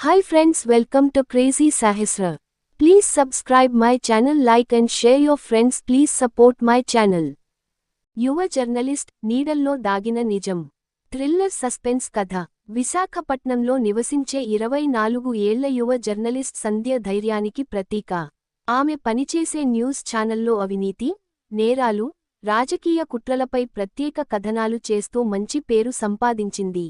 Hi friends, welcome to Crazy Sahasra. Please subscribe my channel, like and share your friends. Please support my channel. యువ journalist నీడల్లో దాగిన నిజం. Thriller suspense కథ. విశాఖపట్నంలో నివసించే 24 ఏళ్ల యువ జర్నలిస్ట్ సంధ్య ధైర్యానికి ప్రతీక. ఆమె పనిచేసే న్యూస్ ఛానల్లో అవినీతి, నేరాలు, రాజకీయ కుట్రలపై ప్రత్యేక కథనాలు చేస్తూ మంచి పేరు సంపాదించింది.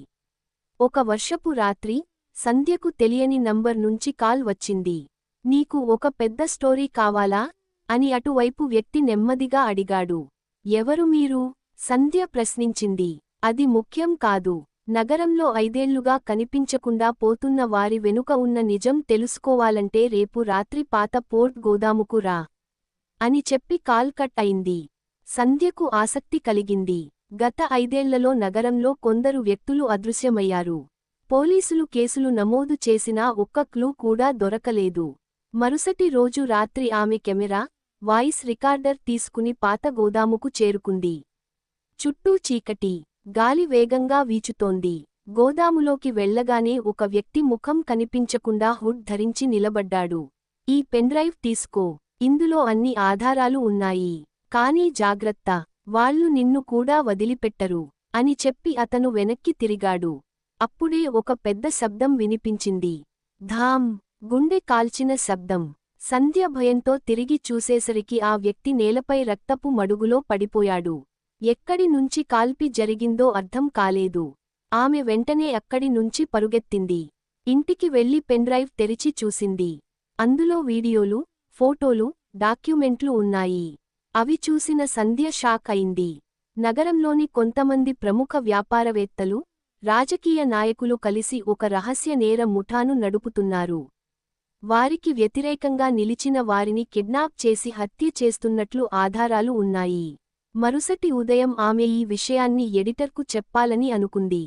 ఒక వర్షపు రాత్రి సంధ్యకు తెలియని నంబర్ నుంచి కాల్ వచ్చింది. నీకు ఒక పెద్ద స్టోరీ కావాలా అని అటువైపు వ్యక్తి నెమ్మదిగా అడిగాడు. ఎవరు మీరు? సంధ్య ప్రశ్నించింది. అది ముఖ్యం కాదు. నగరంలో 5 ఏళ్లుగా కనిపించకుండా పోతున్న వారి వెనుక ఉన్న నిజం తెలుసుకోవాలంటే రేపు రాత్రి పాత పోర్ట్ గోదాముకు రా అని చెప్పి కాల్ కట్ అయింది. సంధ్యకు ఆసక్తి కలిగింది. గత 5 ఏళ్లలో నగరంలో కొందరు వ్యక్తులు అదృశ్యమయ్యారు. పోలీసులు కేసులు నమోదు చేసినా ఒక్క క్లూ కూడా దొరకలేదు. మరుసటి రోజు రాత్రి ఆమె కెమెరా, వాయిస్ రికార్డర్ తీసుకుని పాత గోదాముకు చేరుకుంది. చుట్టూ చీకటి, గాలి వేగంగా వీచుతోంది. గోదాములోకి వెళ్లగానే ఒక వ్యక్తి ముఖం కనిపించకుండా హుడ్ ధరించి నిలబడ్డాడు. ఈ పెన్డ్రైవ్ తీసుకో, ఇందులో అన్ని ఆధారాలు ఉన్నాయి. కానీ జాగ్రత్త, వాళ్ళు నిన్ను కూడా వదిలిపెట్టరు అని చెప్పి అతను వెనక్కి తిరిగాడు. అప్పుడే ఒక పెద్ద శబ్దం వినిపించింది. ధాం! గుండె కాల్చిన శబ్దం. సంధ్య భయంతో తిరిగి చూసేసరికి ఆ వ్యక్తి నేలపై రక్తపు మడుగులో పడిపోయాడు. ఎక్కడి నుంచి కాల్పి జరిగిందో అర్థం కాలేదు. ఆమె వెంటనే అక్కడి నుంచి పరుగెత్తింది. ఇంటికి వెళ్లి పెన్డ్రైవ్ తెరిచి చూసింది. అందులో వీడియోలు, ఫోటోలు, డాక్యుమెంట్లు ఉన్నాయి. అవి చూసిన సంధ్య షాక్ అయింది. నగరంలోని కొంతమంది ప్రముఖ వ్యాపారవేత్తలు, రాజకీయ నాయకులు కలిసి ఒక రహస్య నేర ముఠాను నడుపుతున్నారు. వారికి వ్యతిరేకంగా నిలిచిన వారిని కిడ్నాప్ చేసి హత్య చేస్తున్నట్లు ఆధారాలు ఉన్నాయి. మరుసటి ఉదయం ఆమె ఈ విషయాన్ని ఎడిటర్కు చెప్పాలని అనుకుంది.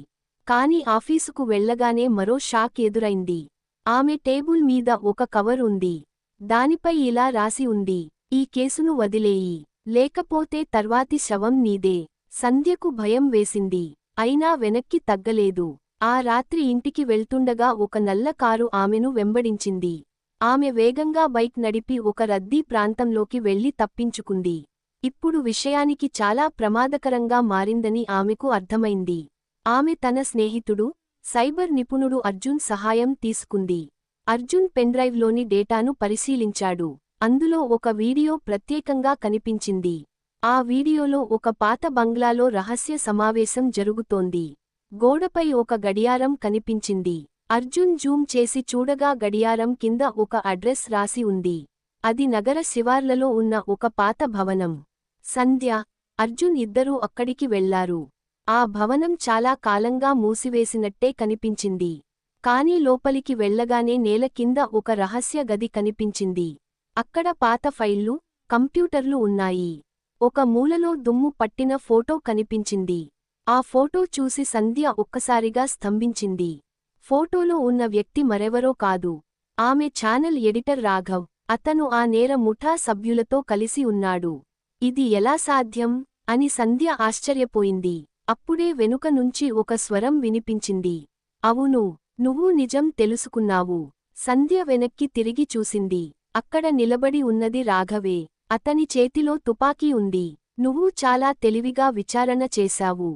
కాని ఆఫీసుకు వెళ్లగానే మరో షాక్ ఎదురైంది. ఆమె టేబుల్ మీద ఒక కవర్ ఉంది. దానిపై ఇలా రాసి ఉంది: ఈ కేసును వదిలేయి, లేకపోతే తర్వాతి శవం నీదే. సంధ్యకు భయం వేసింది. అయినా వెనక్కి తగ్గలేదు. ఆ రాత్రి ఇంటికి వెళ్తుండగా ఒక నల్ల కారు ఆమెను వెంబడించింది. ఆమె వేగంగా బైక్ నడిపి ఒక రద్దీ ప్రాంతంలోకి వెళ్లి తప్పించుకుంది. ఇప్పుడు విషయానికి చాలా ప్రమాదకరంగా మారిందని ఆమెకు అర్థమైంది. ఆమె తన స్నేహితుడు, సైబర్ నిపుణుడు అర్జున్ సహాయం తీసుకుంది. అర్జున్ పెన్డ్రైవ్లోని డేటాను పరిశీలించాడు. అందులో ఒక వీడియో ప్రత్యేకంగా కనిపించింది. ఆ వీడియోలో ఒక పాత బంగ్లాలో రహస్య సమావేశం జరుగుతోంది. గోడపై ఒక గడియారం కనిపించింది. అర్జున్ జూమ్ చేసి చూడగా గడియారం కింద ఒక అడ్రస్ రాసి ఉంది. అది నగర శివార్లలో ఉన్న ఒక పాత భవనం. సంధ్య, అర్జున్ ఇద్దరూ అక్కడికి వెళ్లారు. ఆ భవనం చాలా కాలంగా మూసివేసినట్టే కనిపించింది. కానీ లోపలికి వెళ్లగానే నేల కింద ఒక రహస్య గది కనిపించింది. అక్కడ పాత ఫైళ్లు, కంప్యూటర్లు ఉన్నాయి. ఒక మూలలో దుమ్ము పట్టిన ఫోటో కనిపించింది. ఆ ఫోటో చూసి సంధ్య ఒక్కసారిగా స్తంభించింది. ఫోటోలో ఉన్న వ్యక్తి మరెవరో కాదు, ఆమె ఛానల్ ఎడిటర్ రాఘవ్. అతను ఆ నేర ముఠా సభ్యులతో కలిసి ఉన్నాడు. ఇది ఎలా సాధ్యం అని సంధ్య ఆశ్చర్యపోయింది. అప్పుడే వెనుక నుంచి ఒక స్వరం వినిపించింది. అవును, నువ్వు నిజం తెలుసుకున్నావు. సంధ్య వెనక్కి తిరిగి చూసింది. అక్కడ నిలబడి ఉన్నది రాఘవే. అతని చేతిలో తుపాకీ ఉంది. నువ్వు చాలా తెలివిగా విచారణ చేశావు.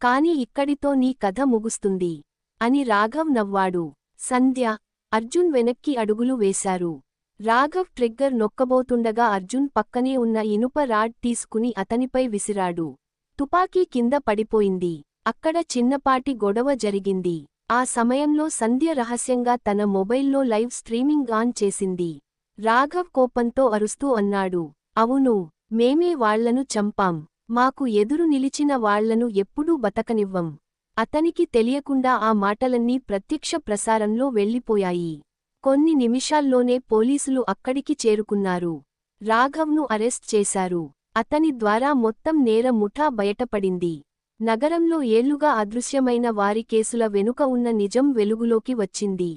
కాని ఇక్కడితో నీ కథ ముగుస్తుంది అని రాఘవ్ నవ్వాడు. సంధ్య, అర్జున్ వెనక్కి అడుగులు వేశారు. రాఘవ్ ట్రిగ్గర్ నొక్కబోతుండగా అర్జున్ పక్కనే ఉన్న ఇనుప రాడ్ తీసుకుని అతనిపై విసిరాడు. తుపాకీ కింద పడిపోయింది. అక్కడ చిన్నపాటి గొడవ జరిగింది. ఆ సమయంలో సంధ్య రహస్యంగా తన మొబైల్లో లైవ్ స్ట్రీమింగ్ ఆన్ చేసింది. రాఘవ్ కోపంతో అరుస్తూ అన్నాడు, అవును, మేమే వాళ్లను చంపాం. మాకు ఎదురు నిలిచిన వాళ్లను ఎప్పుడూ బతకనివ్వం. అతనికి తెలియకుండా ఆ మాటలన్నీ ప్రత్యక్ష ప్రసారంలో వెళ్లిపోయాయి. కొన్ని నిమిషాల్లోనే పోలీసులు అక్కడికి చేరుకున్నారు. రాఘవ్ను అరెస్ట్ చేశారు. అతని ద్వారా మొత్తం నేర ముఠా బయటపడింది. నగరంలో ఏళ్లుగా అదృశ్యమైన వారి కేసుల వెనుక ఉన్న నిజం వెలుగులోకి వచ్చింది.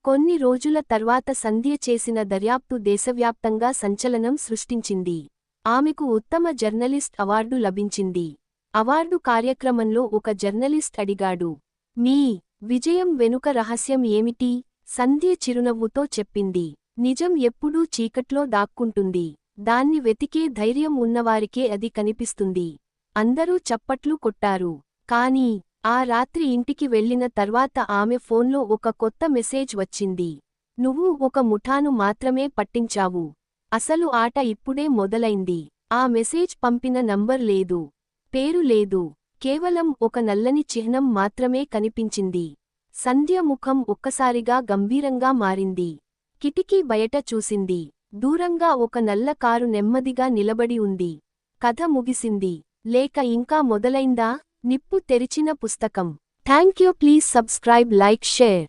కొన్ని రోజుల తర్వాత సంధ్య చేసిన దర్యాప్తు దేశవ్యాప్తంగా సంచలనం సృష్టించింది. ఆమెకు ఉత్తమ జర్నలిస్ట్ అవార్డు లభించింది. అవార్డు కార్యక్రమంలో ఒక జర్నలిస్ట్ అడిగాడు, మీ విజయం వెనుక రహస్యం ఏమిటి? సంధ్య చిరునవ్వుతో చెప్పింది. నిజం ఎప్పుడూ చీకట్లో దాక్కుంటుంది. దాన్ని వెతికే ధైర్యం ఉన్నవారికే అది కనిపిస్తుంది. అందరూ చప్పట్లు కొట్టారు. కానీ ఆ రాత్రి ఇంటికి వెళ్ళిన తర్వాత ఆమె ఫోన్లో ఒక కొత్త మెసేజ్ వచ్చింది. నువ్వు ఒక ముఠాను మాత్రమే పట్టించావు. అసలు ఆట ఇప్పుడే మొదలైంది. ఆ మెసేజ్ పంపిన నంబర్ లేదు. పేరు లేదు. కేవలం ఒక నల్లని చిహ్నం మాత్రమే కనిపించింది. సంధ్య ముఖం ఒక్కసారిగా గంభీరంగా మారింది. కిటికీ బయట చూసింది. దూరంగా ఒక నల్ల కారు నెమ్మదిగా నిలబడి ఉంది. కథ ముగిసింది. లేక ఇంకా మొదలైందా? నిప్పు తెరిచిన పుస్తకం. Thank you. Please subscribe, like, share.